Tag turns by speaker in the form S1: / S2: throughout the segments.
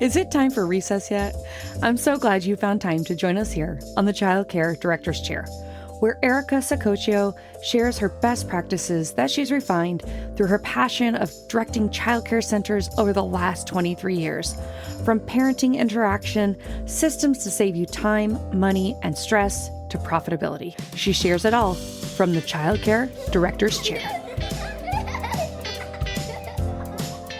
S1: Is it time for recess yet? I'm so glad you found time to join us here on the Childcare Director's Chair, where Erica Sacoccio shares her best practices that she's refined through her passion of directing childcare centers over the last 23 years. From parenting interaction, systems to save you time, money, and stress, to profitability. She shares it all from the Childcare Director's Chair.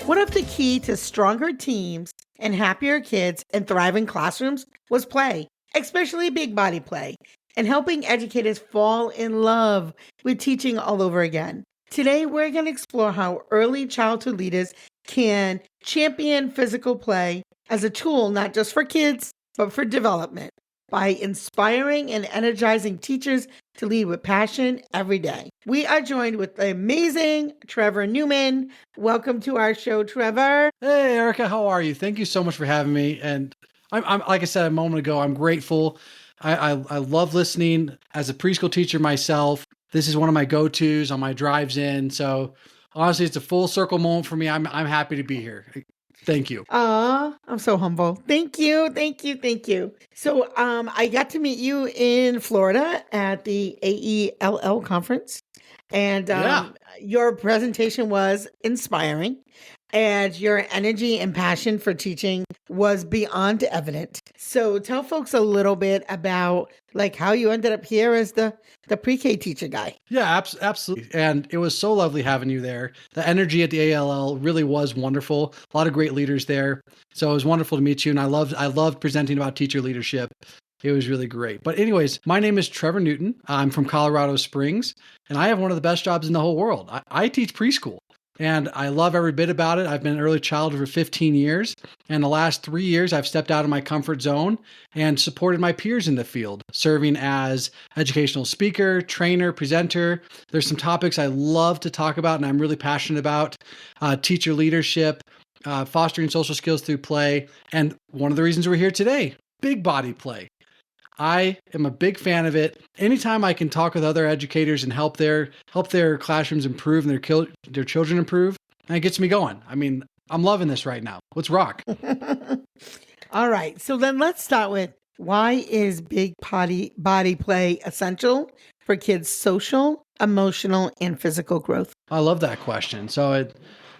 S2: One of the key to stronger teams and happier kids and thriving classrooms was play, especially big body play, and helping educators fall in love with teaching all over again. Today, we're going to explore how early childhood leaders can champion physical play as a tool not just for kids, but for development, by inspiring and energizing teachers to lead with passion every day. We are joined with the amazing Trevor Newton. Welcome to our show, Trevor.
S3: Hey, Erica, how are you? Thank you so much for having me. And I'm like I said a moment ago, I'm grateful. I love listening. As a preschool teacher myself, this is one of my go-tos on my drives in. So honestly, it's a full circle moment for me. I'm happy to be here. Thank you.
S2: I'm so humble. Thank you. So I got to meet you in Florida at the AELL conference, and your presentation was inspiring, and your energy and passion for teaching was beyond evident. So tell folks a little bit about like how you ended up here as the pre-K teacher guy.
S3: Yeah, absolutely. And it was so lovely having you there. The energy at the ALL really was wonderful. A lot of great leaders there. So it was wonderful to meet you. And I loved presenting about teacher leadership. It was really great. But anyways, my name is Trevor Newton. I'm from Colorado Springs, and I have one of the best jobs in the whole world. I teach preschool. And I love every bit about it. I've been an early child for 15 years. And the last 3 years, I've stepped out of my comfort zone and supported my peers in the field, serving as educational speaker, trainer, presenter. There's some topics I love to talk about and I'm really passionate about. Teacher leadership, fostering social skills through play. And one of the reasons we're here today, big body play. I am a big fan of it. Anytime I can talk with other educators and help their classrooms improve and their children improve, it gets me going. I mean, I'm loving this right now. Let's rock.
S2: All right. So then let's start with, why is big body play essential for kids' social, emotional, and physical growth?
S3: I love that question. So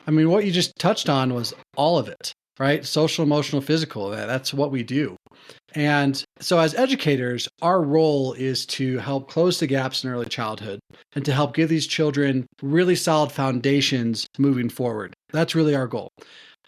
S3: what you just touched on was all of it, right? Social, emotional, physical. That's what we do. And so as educators, our role is to help close the gaps in early childhood and to help give these children really solid foundations moving forward. That's really our goal.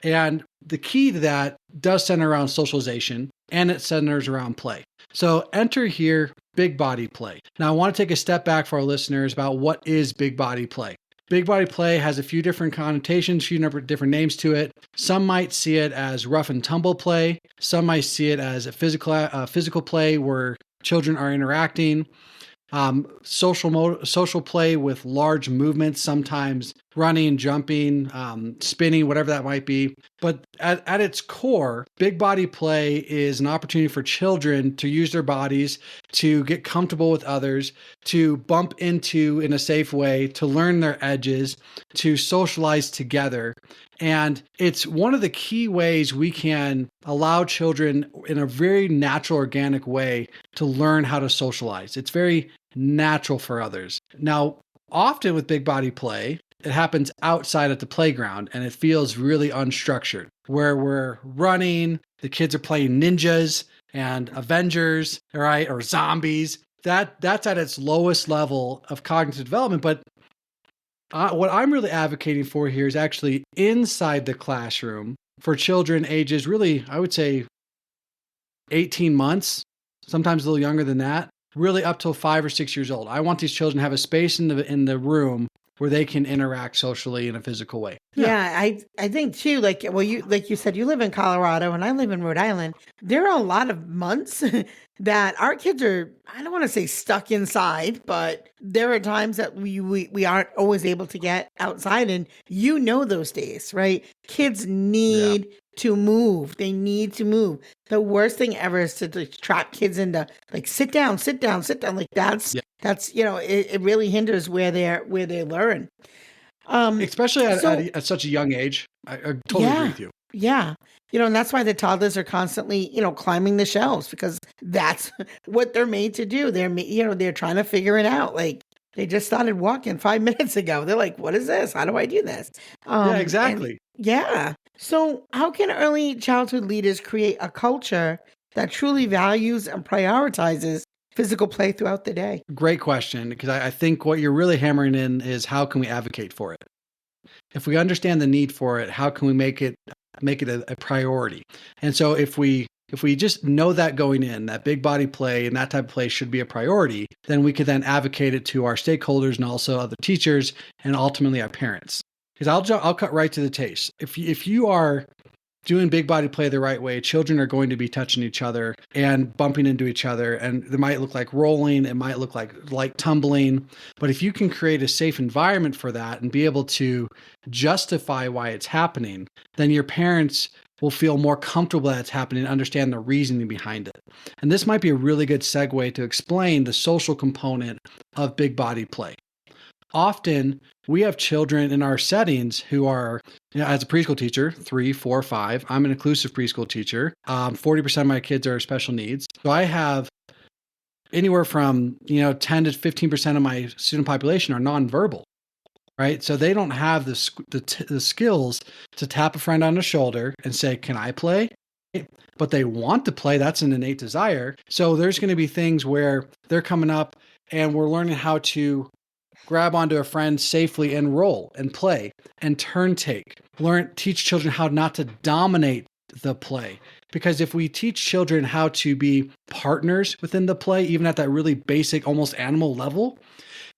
S3: And the key to that does center around socialization, and it centers around play. So enter here, big body play. Now I want to take a step back for our listeners about what is big body play. Big body play has a few different connotations, a few different names to it. Some might see it as rough and tumble play. Some might see it as a physical play where children are interacting. Social play with large movements, sometimes running, jumping, spinning, whatever that might be. But at its core, big body play is an opportunity for children to use their bodies, to get comfortable with others, to bump into in a safe way, to learn their edges, to socialize together. And it's one of the key ways we can allow children in a very natural, organic way to learn how to socialize. It's very natural for others. Now, often with big body play, it happens outside at the playground and it feels really unstructured, where we're running, the kids are playing ninjas and Avengers, right, or zombies. That's at its lowest level of cognitive development. But what I'm really advocating for here is actually inside the classroom for children ages really, I would say 18 months, sometimes a little younger than that, really up till 5 or 6 years old. I want these children to have a space in the room where they can interact socially in a physical way.
S2: Yeah, I think too, like you said, you live in Colorado and I live in Rhode Island. There are a lot of months that our kids are, I don't want to say stuck inside, but there are times that we aren't always able to get outside, and those days, right? Kids need to move. They need to move. The worst thing ever is to trap kids into like, sit down. Like that's it really hinders where they learn.
S3: Especially at such a young age. I totally agree with you.
S2: Yeah. And that's why the toddlers are constantly, climbing the shelves because that's what they're made to do. They're trying to figure it out. Like they just started walking 5 minutes ago. They're like, what is this? How do I do this?
S3: Yeah,
S2: And
S3: exactly.
S2: yeah. So how can early childhood leaders create a culture that truly values and prioritizes physical play throughout the day?
S3: Great question, because I think what you're really hammering in is how can we advocate for it? If we understand the need for it, how can we make it a priority? And so if we just know that going in, that big body play and that type of play should be a priority, then we could then advocate it to our stakeholders and also other teachers and ultimately our parents. Because I'll cut right to the chase. If you are doing big body play the right way, children are going to be touching each other and bumping into each other. And it might look like rolling, it might look like tumbling. But if you can create a safe environment for that and be able to justify why it's happening, then your parents will feel more comfortable that it's happening and understand the reasoning behind it. And this might be a really good segue to explain the social component of big body play. Often we have children in our settings who are, as a preschool teacher, 3, 4, 5. I'm an inclusive preschool teacher. 40% of my kids are special needs. So I have anywhere from 10 to 15% of my student population are nonverbal, right? So they don't have the skills to tap a friend on the shoulder and say, "Can I play?" But they want to play. That's an innate desire. So there's going to be things where they're coming up and we're learning how to grab onto a friend safely and roll and play and turn take. Teach children how not to dominate the play. Because if we teach children how to be partners within the play, even at that really basic, almost animal level,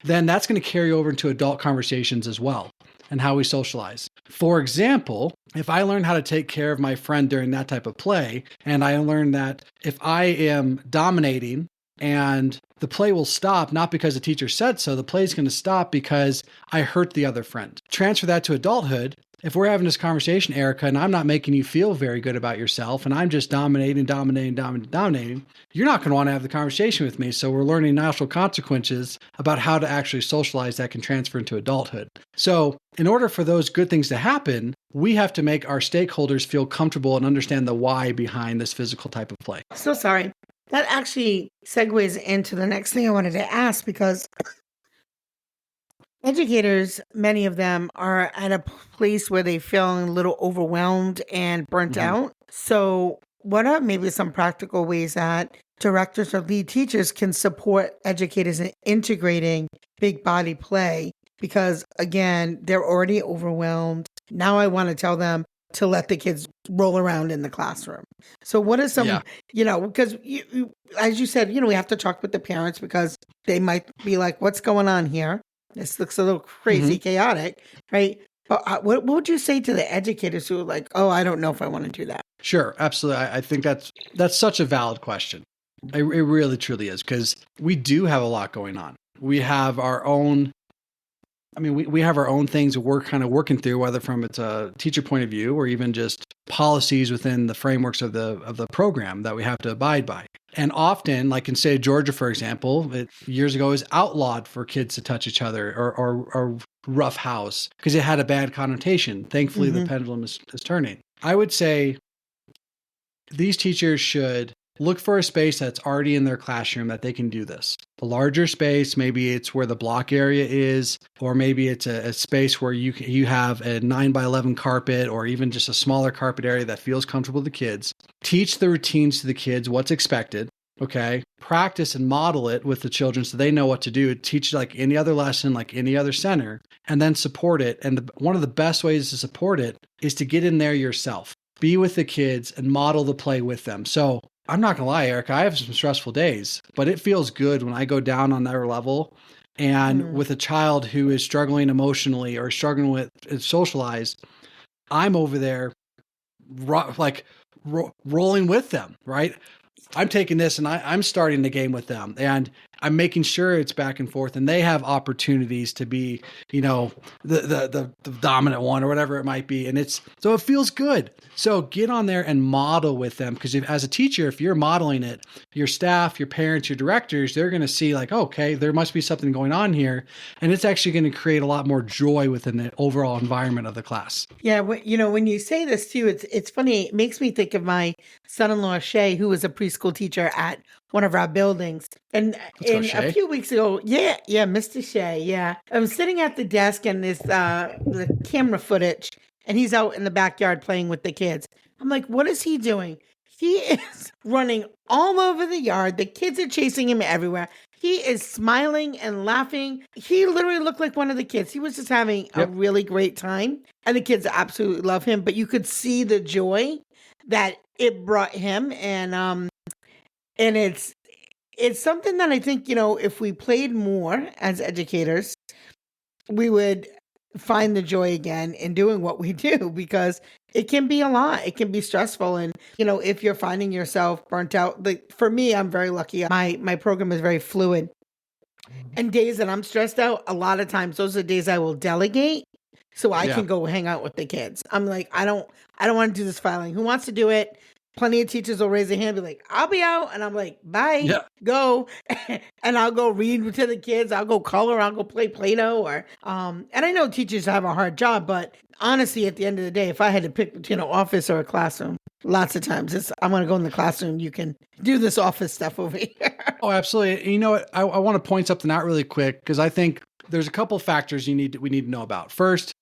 S3: then that's going to carry over into adult conversations as well and how we socialize. For example, if I learn how to take care of my friend during that type of play, and I learn that if I am dominating and the play will stop, not because the teacher said so, the play is going to stop because I hurt the other friend. Transfer that to adulthood. If we're having this conversation, Erica, and I'm not making you feel very good about yourself, and I'm just dominating, you're not going to want to have the conversation with me. So we're learning natural consequences about how to actually socialize that can transfer into adulthood. So in order for those good things to happen, we have to make our stakeholders feel comfortable and understand the why behind this physical type of play.
S2: So sorry. That actually segues into the next thing I wanted to ask, because educators, many of them are at a place where they feel a little overwhelmed and burnt out. So what are maybe some practical ways that directors or lead teachers can support educators in integrating big body play? Because again, they're already overwhelmed. Now I want to tell them to let the kids roll around in the classroom. So what are some, because you, as you said, we have to talk with the parents because they might be like, what's going on here? This looks a little crazy, chaotic, right? But what would you say to the educators who are like, oh, I don't know if I want to do that?
S3: Sure, absolutely. I think that's such a valid question. It really, truly is, because we do have a lot going on. We have our own we have our own things we're kind of working through, whether from it's a teacher point of view or even just policies within the frameworks of the program that we have to abide by. And often, like in state of Georgia, for example, years ago, it was outlawed for kids to touch each other or rough house because it had a bad connotation. Thankfully, the pendulum is turning. I would say these teachers should look for a space that's already in their classroom that they can do this. A larger space, maybe it's where the block area is, or maybe it's a space where you have a 9x11 carpet or even just a smaller carpet area that feels comfortable to the kids. Teach the routines to the kids, what's expected, okay? Practice and model it with the children so they know what to do. Teach it like any other lesson, like any other center, and then support it. And one of the best ways to support it is to get in there yourself. Be with the kids and model the play with them. So I'm not going to lie, Erica, I have some stressful days, but it feels good when I go down on their level and with a child who is struggling emotionally or struggling with socialize, I'm over there rolling with them, right? I'm taking this and I'm starting the game with them. And I'm making sure it's back and forth, and they have opportunities to be, the dominant one or whatever it might be. And so it feels good. So get on there and model with them, because as a teacher, if you're modeling it, your staff, your parents, your directors, they're going to see like, okay, there must be something going on here. And it's actually going to create a lot more joy within the overall environment of the class.
S2: Yeah, when you say this too, it's funny. It makes me think of my son-in-law Shay, who was a preschool teacher at one of our buildings. And a few weeks ago, Mr. Shay, yeah, I was sitting at the desk and there's the camera footage, and he's out in the backyard playing with the kids. I'm like, what is he doing? He is running all over the yard. The kids are chasing him everywhere. He is smiling and laughing. He literally looked like one of the kids. He was just having a really great time. And the kids absolutely love him. But you could see the joy that it brought him. And it's something that I think, if we played more as educators, we would find the joy again in doing what we do, because it can be a lot. It can be stressful. And, if you're finding yourself burnt out, like for me, I'm very lucky. My program is very fluid. And days that I'm stressed out, a lot of times, those are the days I will delegate so I can go hang out with the kids. I'm like, I don't want to do this filing. Who wants to do it? Plenty of teachers will raise their hand and be like, I'll be out. And I'm like, bye, go. And I'll go read to the kids. I'll go color. I'll go play Play-Doh. And I know teachers have a hard job, but honestly, at the end of the day, if I had to pick between an office or a classroom, lots of times I'm going to go in the classroom. You can do this office stuff over here.
S3: Oh, absolutely. You know what? I want to point something out really quick, because I think there's a couple of factors we need to know about. First,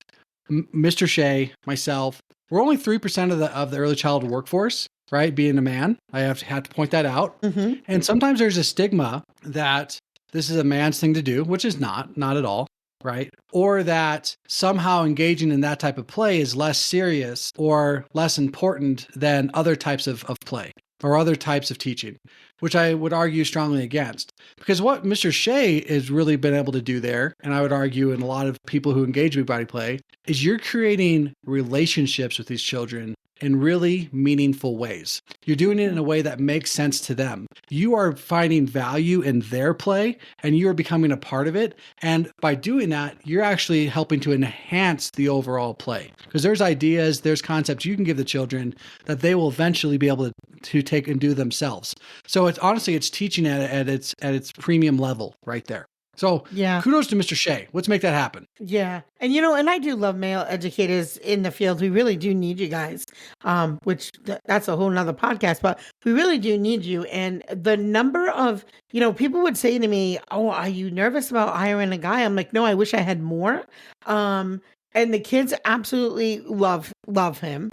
S3: Mr. Shea, myself, we're only 3% of the early childhood workforce, right? Being a man, I have to point that out. Mm-hmm. And sometimes there's a stigma that this is a man's thing to do, which is not at all, right? Or that somehow engaging in that type of play is less serious or less important than other types of play or other types of teaching, which I would argue strongly against. Because what Mr. Shea has really been able to do there, and I would argue in a lot of people who engage with body play, is you're creating relationships with these children in really meaningful ways. You're doing it in a way that makes sense to them. You are finding value in their play, and you are becoming a part of it. And by doing that, you're actually helping to enhance the overall play. Because there's ideas, there's concepts you can give the children that they will eventually be able to take and do themselves. So it's teaching at its premium level right there. So kudos to Mr. Shea. Let's make that happen.
S2: Yeah. And, and I do love male educators in the field. We really do need you guys, which that's a whole nother podcast, but we really do need you. And the number of, people would say to me, oh, are you nervous about hiring a guy? I'm like, no, I wish I had more. And the kids absolutely love him.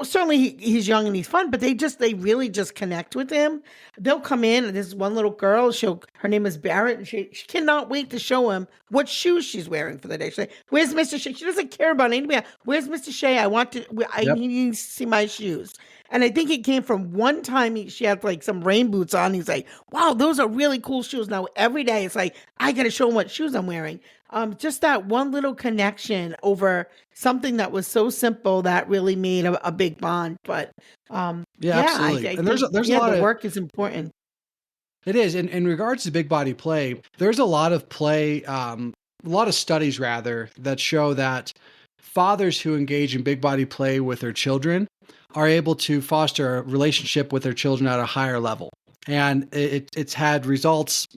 S2: Certainly he's young and he's fun, but they really just connect with him. They'll come in, and there's one little girl, her name is Barrett, and she cannot wait to show him what shoes she's wearing for the day. She's like, where's Mr. Shea? She doesn't care about anybody. Where's Mr. Shea? I need to see my shoes. And I think it came from one time she had like some rain boots on. He's like, wow, those are really cool shoes. Now every day it's like, I got to show him what shoes I'm wearing. Just that one little connection over something that was so simple that really made a big bond. But
S3: absolutely.
S2: And there's a lot of work is important.
S3: It is. In regards to big body play, there's a lot of play, a lot of studies rather, that show that fathers who engage in big body play with their children are able to foster a relationship with their children at a higher level. And it's had results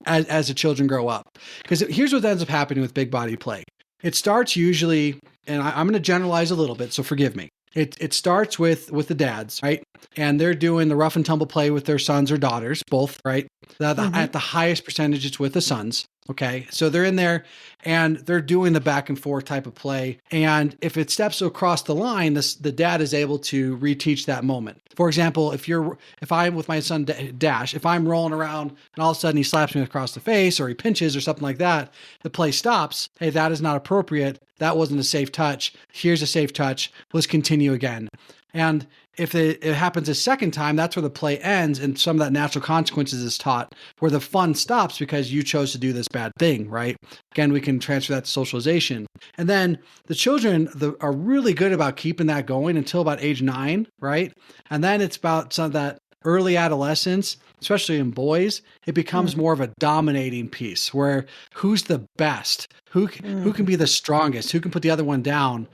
S3: as the children grow up. Because here's what ends up happening with big body play. It starts usually, and I'm going to generalize a little bit, so forgive me. It starts with the dads, right? And they're doing the rough and tumble play with their sons or daughters, both, right? At the highest percentage, it's with the sons. Okay. So they're in there and they're doing the back and forth type of play. And if it steps across the line, the dad is able to reteach that moment. For example, if I'm with my son Dash, if I'm rolling around and all of a sudden he slaps me across the face or he pinches or something like that, the play stops. Hey, that is not appropriate. That wasn't a safe touch. Here's a safe touch. Let's continue again. And if it happens a second time, that's where the play ends and some of that natural consequences is taught, where the fun stops because you chose to do this bad thing, right? Again, we can transfer that to socialization. And then the children are really good about keeping that going until about age 9, right? And then it's about some of that early adolescence, especially in boys, it becomes more of a dominating piece where who's the best, who can be the strongest, who can put the other one down.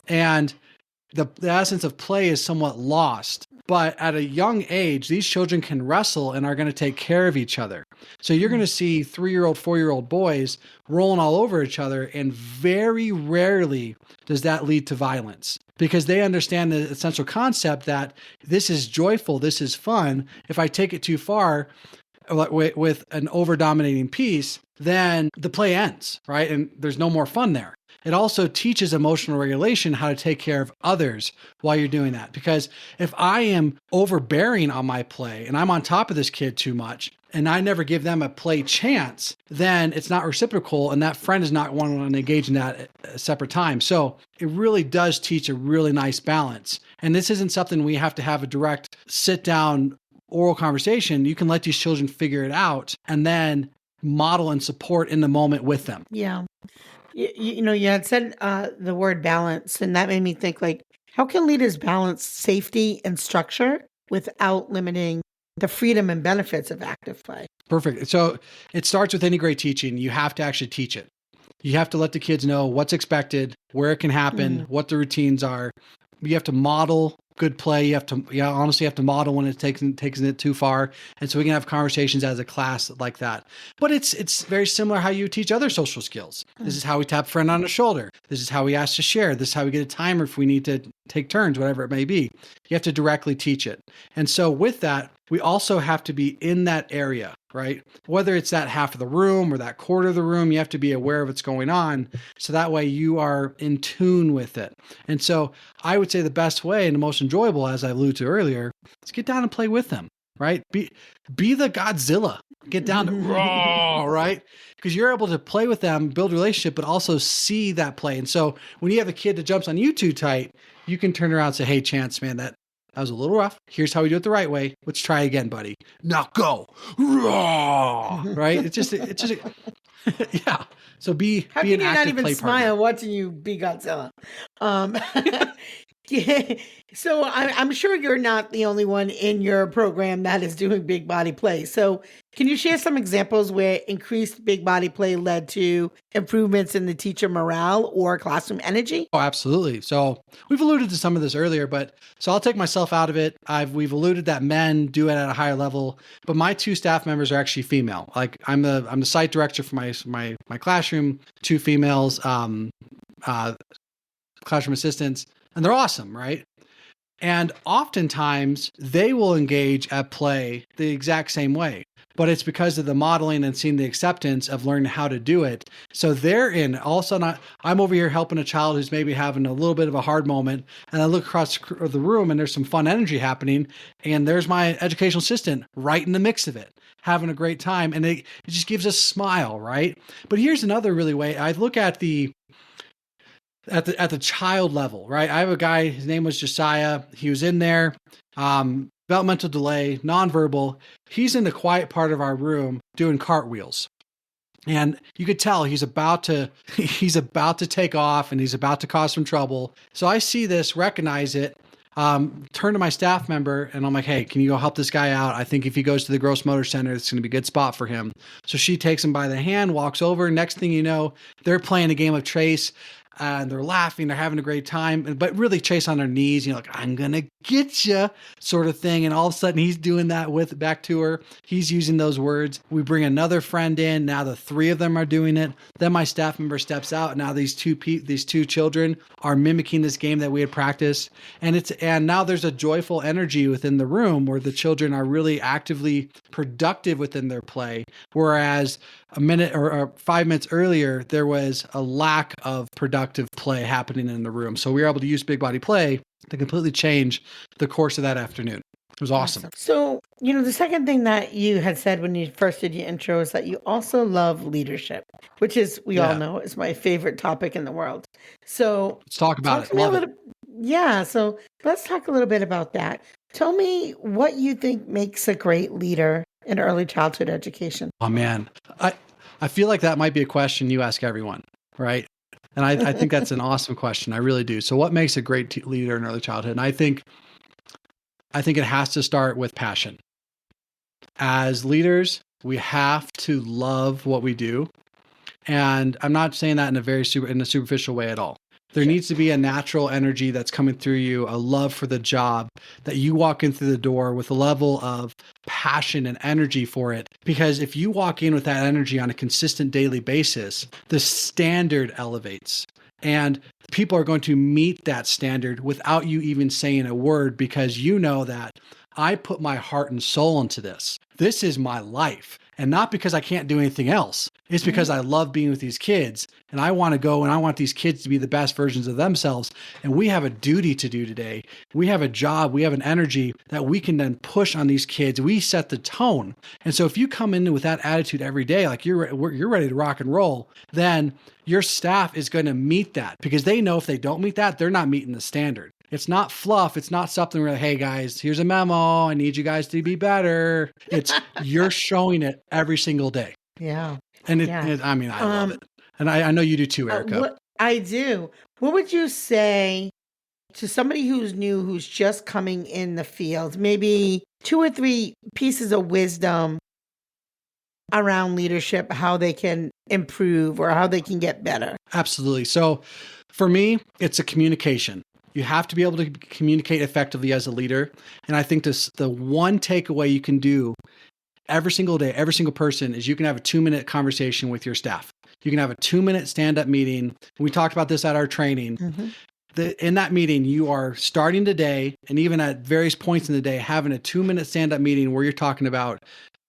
S3: And the essence of play is somewhat lost. But at a young age, these children can wrestle and are going to take care of each other. So you're going to see 3-year-old, 4-year-old boys rolling all over each other. And very rarely does that lead to violence, because they understand the essential concept that this is joyful, this is fun. If I take it too far with an over-dominating piece, then the play ends, right? And there's no more fun there. It also teaches emotional regulation, how to take care of others while you're doing that. Because if I am overbearing on my play and I'm on top of this kid too much and I never give them a play chance, then it's not reciprocal and that friend is not wanting to engage in that at a separate time. So it really does teach a really nice balance. And this isn't something we have to have a direct sit down oral conversation. You can let these children figure it out and then model and support in the moment with them.
S2: Yeah. You had said the word balance, and that made me think, like, how can leaders balance safety and structure without limiting the freedom and benefits of active play?
S3: Perfect. So it starts with any great teaching. You have to actually teach it. You have to let the kids know what's expected, where it can happen, what the routines are. You have to model good play. You have to, honestly have to model when it takes it too far. And so we can have conversations as a class like that. But it's very similar how you teach other social skills. This is how we tap a friend on the shoulder. This is how we ask to share. This is how we get a timer if we need to take turns, whatever it may be. You have to directly teach it. And so with that, we also have to be in that area, right? Whether it's that half of the room or that quarter of the room, you have to be aware of what's going on. So that way you are in tune with it. And so I would say the best way and the most enjoyable, as I alluded to earlier, is get down and play with them, right? Be the Godzilla. Get down to raw, right? Because you're able to play with them, build a relationship, but also see that play. And so when you have a kid that jumps on you too tight, you can turn around and say, hey, Chance, man, that was a little rough. Here's how we do it the right way. Let's try again, buddy. Now go. Raw, right? It's just yeah. So be
S2: How
S3: an
S2: can you
S3: active
S2: not even
S3: play
S2: smile
S3: partner.
S2: watching you be Godzilla? Yeah. So I'm sure you're not the only one in your program that is doing big body play. So can you share some examples where increased big body play led to improvements in the teacher morale or classroom energy?
S3: Oh, absolutely. So we've alluded to some of this earlier, but so I'll take myself out of it. We've alluded that men do it at a higher level, but my 2 staff members are actually female. Like I'm the site director for my classroom, 2 females, classroom assistants, and they're awesome, right? And oftentimes they will engage at play the exact same way, but it's because of the modeling and seeing the acceptance of learning how to do it. So they're in, all of a sudden I'm over here helping a child who's maybe having a little bit of a hard moment. And I look across the room and there's some fun energy happening. And there's my educational assistant right in the mix of it, having a great time. And it just gives a smile, right? But here's another really way I look at at the child level, right? I have a guy, his name was Josiah. He was in there, developmental delay, nonverbal. He's in the quiet part of our room doing cartwheels. And you could tell he's about to take off and he's about to cause some trouble. So I see this, recognize it, turn to my staff member and I'm like, hey, can you go help this guy out? I think if he goes to the gross motor center, it's going to be a good spot for him. So she takes him by the hand, walks over. Next thing you know, they're playing a game of Trace. And they're laughing, they're having a great time, but really Chase on their knees, like, I'm going to get you sort of thing. And all of a sudden he's doing that back to her. He's using those words. We bring another friend in. Now the 3 of them are doing it. Then my staff member steps out. Now these two children are mimicking this game that we had practiced. And now there's a joyful energy within the room where the children are really actively productive within their play. Whereas a minute or 5 minutes earlier, there was a lack of productive play happening in the room. So we were able to use big body play to completely change the course of that afternoon. It was awesome.
S2: So, the second thing that you had said when you first did your intro is that you also love leadership, which is, we all know, is my favorite topic in the world. So
S3: let's talk about it.
S2: Yeah. So let's talk a little bit about that. Tell me what you think makes a great leader in early childhood education.
S3: Oh man, I feel like that might be a question you ask everyone, right? And I think that's an awesome question. I really do. So what makes a great leader in early childhood? And I think I think it has to start with passion. As leaders, we have to love what we do. And I'm not saying that in a superficial way at all. There needs to be a natural energy that's coming through you, a love for the job, that you walk in through the door with a level of passion and energy for it. Because if you walk in with that energy on a consistent daily basis, the standard elevates. And people are going to meet that standard without you even saying a word, because you know that I put my heart and soul into this. This is my life. And not because I can't do anything else. It's because I love being with these kids, and I want to go and I want these kids to be the best versions of themselves. And we have a duty to do today. We have a job. We have an energy that we can then push on these kids. We set the tone. And so if you come in with that attitude every day, like you're ready to rock and roll, then your staff is going to meet that, because they know if they don't meet that, they're not meeting the standard. It's not fluff. It's not something where, hey guys, here's a memo. I need you guys to be better. It's you're showing it every single day.
S2: Yeah.
S3: And I love it. And I know you do too, Erica.
S2: I do. What would you say to somebody who's new, who's just coming in the field, maybe 2 or 3 pieces of wisdom around leadership, how they can improve or how they can get better?
S3: Absolutely. So for me, it's a communication. You have to be able to communicate effectively as a leader. And I think the one takeaway you can do every single day, every single person, is you can have a 2-minute conversation with your staff. You can have a 2-minute stand-up meeting. We talked about this at our training. In that meeting, you are starting the day, and even at various points in the day, having a 2-minute stand-up meeting where you're talking about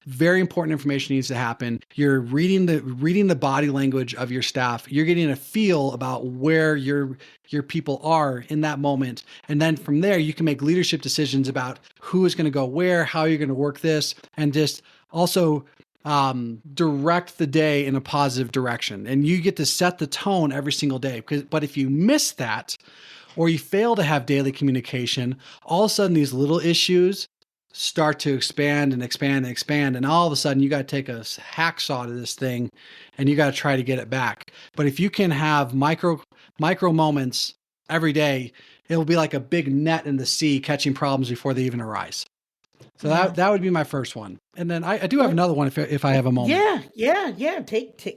S3: very important information needs to happen. You're reading the body language of your staff. You're getting a feel about where your people are in that moment. And then from there, you can make leadership decisions about who is going to go where, how you're going to work this, and just also direct the day in a positive direction. And you get to set the tone every single day. But if you miss that, or you fail to have daily communication, all of a sudden these little issues start to expand and expand and expand. And all of a sudden you got to take a hacksaw to this thing and you got to try to get it back. But if you can have micro moments every day, it'll be like a big net in the sea catching problems before they even arise. So that would be my first one. And then I do have another one if I have a moment.
S2: Yeah.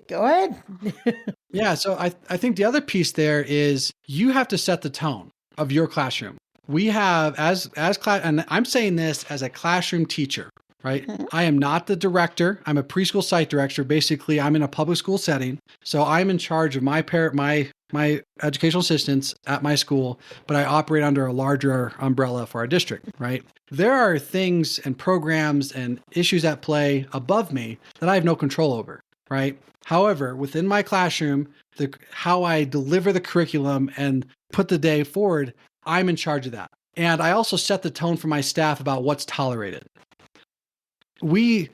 S2: Go ahead.
S3: Yeah. So I think the other piece there is you have to set the tone of your classroom. We have as class, and I'm saying this as a classroom teacher, right? I am not the director. I'm a preschool site director. Basically, I'm in a public school setting. So I'm in charge of my educational assistants at my school, but I operate under a larger umbrella for our district, right? There are things and programs and issues at play above me that I have no control over, right? However, within my classroom, how I deliver the curriculum and put the day forward, I'm in charge of that. And I also set the tone for my staff about what's tolerated. We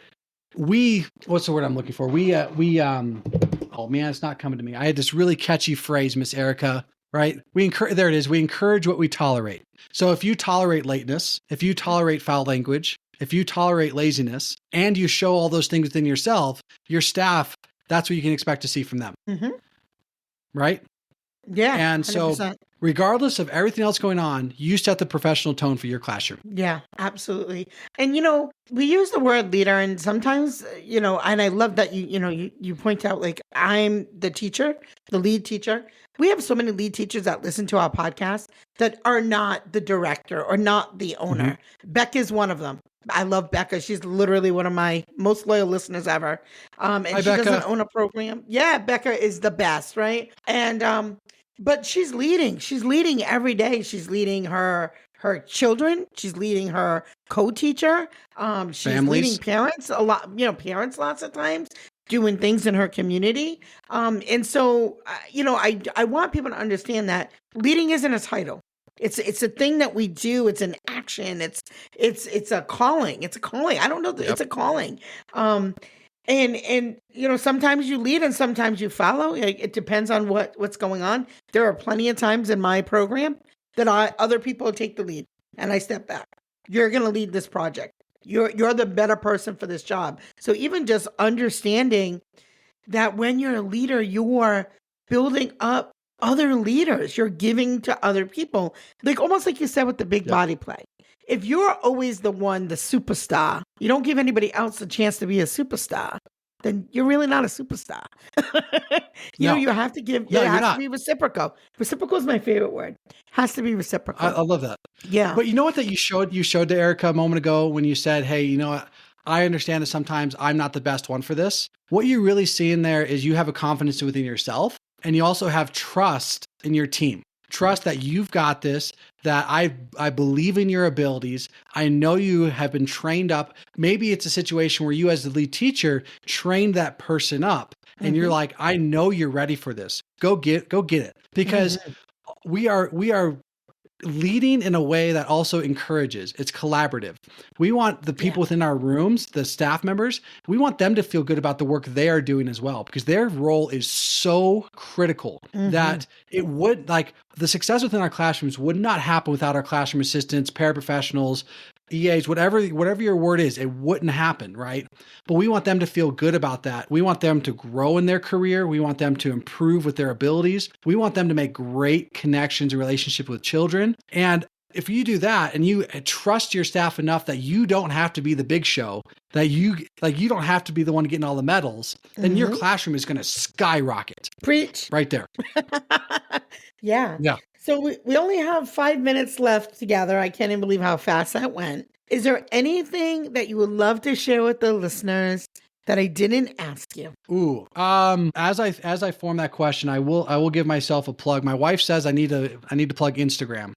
S3: what's the word I'm looking for? Oh man, it's not coming to me. I had this really catchy phrase, Miss Erica, right? There it is. We encourage what we tolerate. So if you tolerate lateness, if you tolerate foul language, if you tolerate laziness, and you show all those things within yourself, your staff, that's what you can expect to see from them. Right?
S2: Yeah.
S3: And
S2: 100%.
S3: so regardless of everything else going on, you set the professional tone for your classroom.
S2: Yeah, absolutely. And, we use the word leader, and sometimes, and I love that you point out, like, I'm the teacher, the lead teacher. We have so many lead teachers that listen to our podcast that are not the director or not the owner. Becca's one of them. I love Becca. She's literally one of my most loyal listeners ever. And
S3: Hi,
S2: she
S3: Becca.
S2: doesn't own a program. Yeah, Becca is the best, right? And but she's leading every day. She's leading her children. She's leading her co-teacher. She's
S3: Families.
S2: leading parents a lot, parents lots of times doing things in her community. And so, I want people to understand that leading isn't a title. It's a thing that we do. It's an action. It's a calling. It's a calling. I don't know. It's a calling. And sometimes you lead and sometimes you follow. It depends on what's going on. There are plenty of times in my program that other people take the lead and I step back. You're going to lead this project. You're the better person for this job. So even just understanding that when you're a leader, you are building up other leaders. You're giving to other people. Like almost like you said with the big body play. If you're always the one, the superstar, you don't give anybody else a chance to be a superstar, then you're really not a superstar. You know, you have to give, it has to be reciprocal. Reciprocal is my favorite word. Has to be reciprocal.
S3: I love that.
S2: Yeah.
S3: But you know what that you showed to Erica a moment ago when you said, hey, you know what? I understand that sometimes I'm not the best one for this. What you really see in there is you have a confidence within yourself, and you also have trust in your team. Trust that you've got this, that I believe in your abilities. I know you have been trained up. Maybe it's a situation where you as the lead teacher trained that person up and you're like, I know you're ready for this. Go get it. Because we are leading in a way that also encourages. It's collaborative. We want the people within our rooms, the staff members, we want them to feel good about the work they are doing as well, because their role is so critical that it would, like, the success within our classrooms would not happen without our classroom assistants, paraprofessionals, EAs, whatever your word is, it wouldn't happen, right? But we want them to feel good about that. We want them to grow in their career. We want them to improve with their abilities. We want them to make great connections and relationships with children. And if you do that and you trust your staff enough that you don't have to be the big show, that you don't have to be the one getting all the medals, then your classroom is going to skyrocket.
S2: Preach.
S3: Right there.
S2: Yeah. So we only have 5 minutes left together. I can't even believe how fast that went. Is there anything that you would love to share with the listeners that I didn't ask you?
S3: Ooh, as I form that question, I will give myself a plug. My wife says I need to plug Instagram.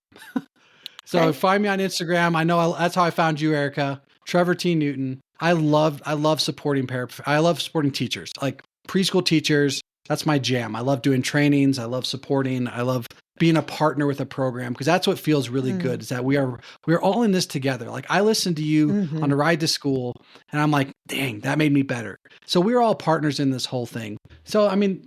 S3: So find me on Instagram. I know that's how I found you, Erica. Trevor T. Newton. I love supporting teachers, like preschool teachers. That's my jam. I love doing trainings. I love supporting. I love being a partner with a program, because that's what feels really good, is that we're all in this together. Like, I listened to you on the ride to school and I'm like, dang, that made me better. So we're all partners in this whole thing. So, I mean,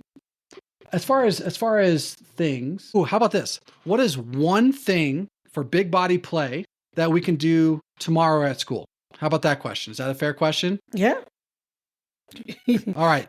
S3: as far as things, how about this? What is one thing for big body play that we can do tomorrow at school? How about that question? Is that a fair question?
S2: Yeah.
S3: All right.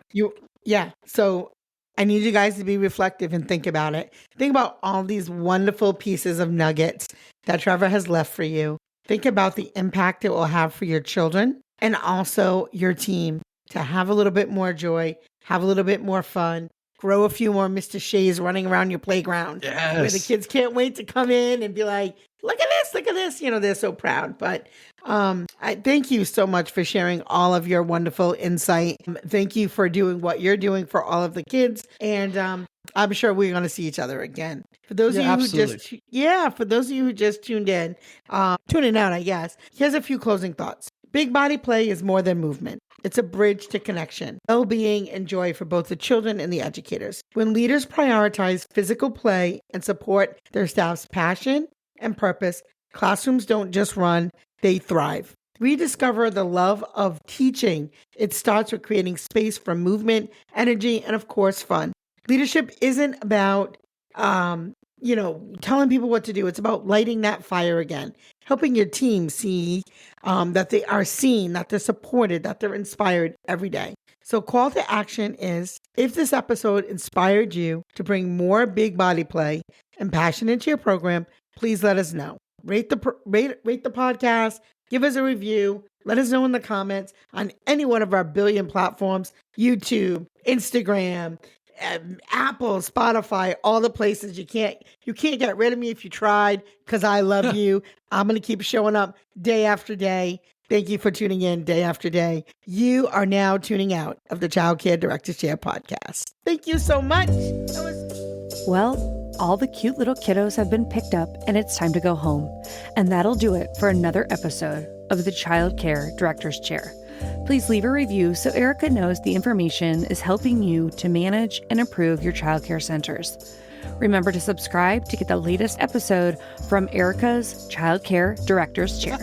S2: So I need you guys to be reflective and think about it. Think about all these wonderful pieces of nuggets that Trevor has left for you. Think about the impact it will have for your children and also your team to have a little bit more joy, have a little bit more fun, grow a few more Mr. Shays running around your playground.
S3: Yes.
S2: Where the kids can't wait to come in and be like, look at this. You know, they're so proud. But I thank you so much for sharing all of your wonderful insight. Thank you for doing what you're doing for all of the kids. And I'm sure we're going to see each other again. For those of you who just tuned in, tuning out, I guess, here's a few closing thoughts. Big body play is more than movement. It's a bridge to connection, well-being, and joy for both the children and the educators. When leaders prioritize physical play and support their staff's passion and purpose, classrooms don't just run, they thrive. Rediscover the love of teaching. It starts with creating space for movement, energy, and of course, fun. Leadership isn't about, telling people what to do. It's about lighting that fire again, helping your team see that they are seen, that they're supported, that they're inspired every day. So call to action is, if this episode inspired you to bring more big body play and passion into your program, please let us know. Rate the podcast, give us a review, let us know in the comments on any one of our billion platforms, YouTube, Instagram, Apple, Spotify, all the places. You can't get rid of me if you tried, because I love you. I'm going to keep showing up day after day. Thank you for tuning in day after day. You are now tuning out of the Childcare Director's Chair podcast. Thank you so much.
S1: Well, all the cute little kiddos have been picked up and it's time to go home. And that'll do it for another episode of the Childcare Director's Chair. Please leave a review so Erica knows the information is helping you to manage and improve your childcare centers. Remember to subscribe to get the latest episode from Erica's Childcare Director's Chair.